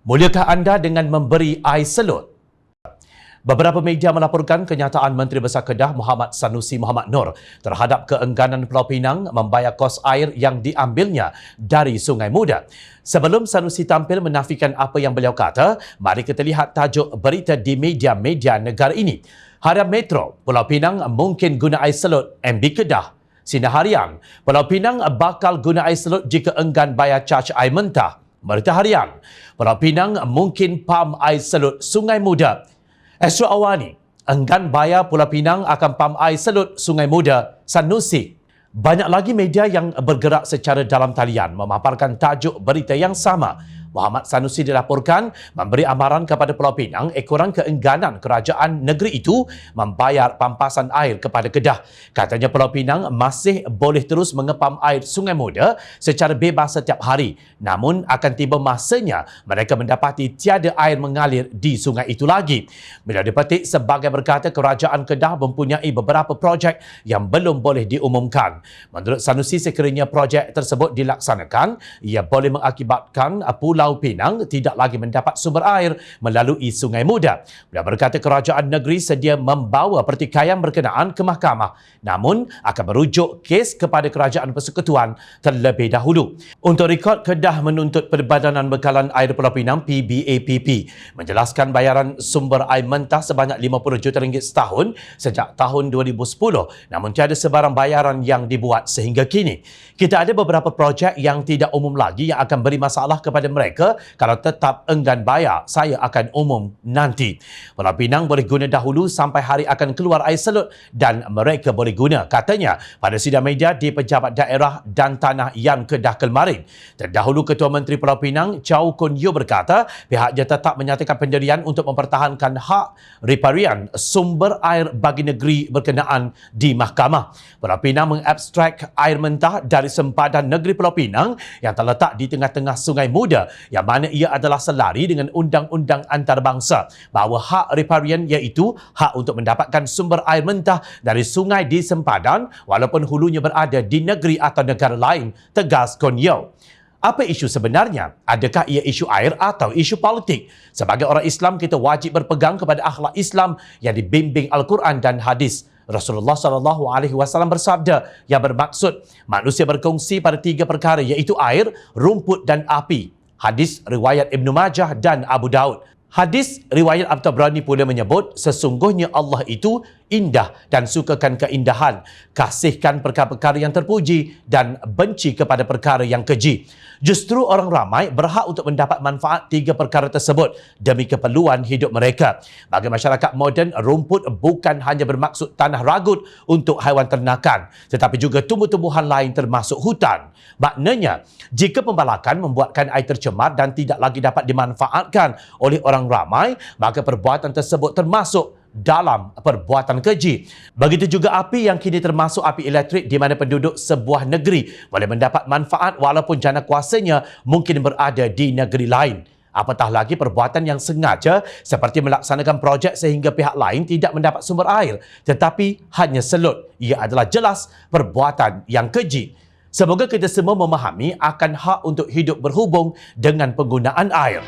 Muliakah anda dengan memberi air selut? Beberapa media melaporkan kenyataan Menteri Besar Kedah Muhammad Sanusi Muhammad Nur terhadap keengganan Pulau Pinang membayar kos air yang diambilnya dari Sungai Muda. Sebelum Sanusi tampil menafikan apa yang beliau kata, mari kita lihat tajuk berita di media-media negara ini. Harian Metro, Pulau Pinang mungkin guna air selut MB Kedah. Sinar Harian, Pulau Pinang bakal guna air selut jika enggan bayar caj air mentah. Berita Harian, Pulau Pinang mungkin pam air selut Sungai Muda. Astro Awani, enggan bayar Pulau Pinang akan pam air selut Sungai Muda. Sanusi. Banyak lagi media yang bergerak secara dalam talian memaparkan tajuk berita yang sama. Muhammad Sanusi dilaporkan memberi amaran kepada Pulau Pinang ekoran keengganan kerajaan negeri itu membayar pampasan air kepada Kedah. Katanya Pulau Pinang masih boleh terus mengepam air Sungai Muda secara bebas setiap hari. Namun akan tiba masanya mereka mendapati tiada air mengalir di sungai itu lagi. Bila dipetik sebagai berkata kerajaan Kedah mempunyai beberapa projek yang belum boleh diumumkan. Menurut Sanusi sekiranya projek tersebut dilaksanakan, ia boleh mengakibatkan Pulau Pinang tidak lagi mendapat sumber air melalui Sungai Muda. Beliau berkata kerajaan negeri sedia membawa pertikaian berkenaan ke mahkamah, namun akan merujuk kes kepada kerajaan persekutuan terlebih dahulu. Untuk rekod, Kedah menuntut Perbadanan Bekalan Air Pulau Pinang PBAPP menjelaskan bayaran sumber air mentah sebanyak RM50 juta setahun sejak tahun 2010, namun tiada sebarang bayaran yang dibuat sehingga kini. Kita ada beberapa projek yang tidak umum lagi yang akan beri masalah kepada mereka kalau tetap enggan bayar. Saya akan umum nanti. Pulau Pinang boleh guna dahulu sampai hari akan keluar air selut dan mereka boleh guna, katanya pada sidang media di Pejabat Daerah dan Tanah Yan Kedah kemarin. Terdahulu Ketua Menteri Pulau Pinang Chow Kun Yeow berkata pihaknya tetap menyatakan pendirian untuk mempertahankan hak riparian sumber air bagi negeri berkenaan di mahkamah. Pulau Pinang mengabstrak air mentah dari sempadan negeri Pulau Pinang yang terletak di tengah-tengah Sungai Muda, yang mana ia adalah selari dengan undang-undang antarabangsa bahawa hak riparian iaitu hak untuk mendapatkan sumber air mentah dari sungai di sempadan walaupun hulunya berada di negeri atau negara lain, tegas Kun Yeow. Apa isu sebenarnya? Adakah ia isu air atau isu politik? Sebagai orang Islam, kita wajib berpegang kepada akhlak Islam yang dibimbing Al-Quran dan hadis. Rasulullah SAW bersabda yang bermaksud manusia berkongsi pada 3 perkara iaitu air, rumput dan api. Hadis riwayat Ibnu Majah dan Abu Daud. Hadis riwayat At-Tabrani pula menyebut sesungguhnya Allah itu indah dan sukakan keindahan, kasihkan perkara-perkara yang terpuji dan benci kepada perkara yang keji. Justru orang ramai berhak untuk mendapat manfaat 3 perkara tersebut demi keperluan hidup mereka. Bagi masyarakat moden, rumput bukan hanya bermaksud tanah ragut untuk haiwan ternakan, tetapi juga tumbuh-tumbuhan lain termasuk hutan. Maknanya, jika pembalakan membuatkan air tercemar dan tidak lagi dapat dimanfaatkan oleh orang ramai, maka perbuatan tersebut termasuk dalam perbuatan keji. Begitu juga api yang kini termasuk api elektrik di mana penduduk sebuah negeri boleh mendapat manfaat walaupun jana kuasanya mungkin berada di negeri lain. Apatah lagi perbuatan yang sengaja seperti melaksanakan projek sehingga pihak lain tidak mendapat sumber air tetapi hanya selut. Ia adalah jelas perbuatan yang keji. Semoga kita semua memahami akan hak untuk hidup berhubung dengan penggunaan air.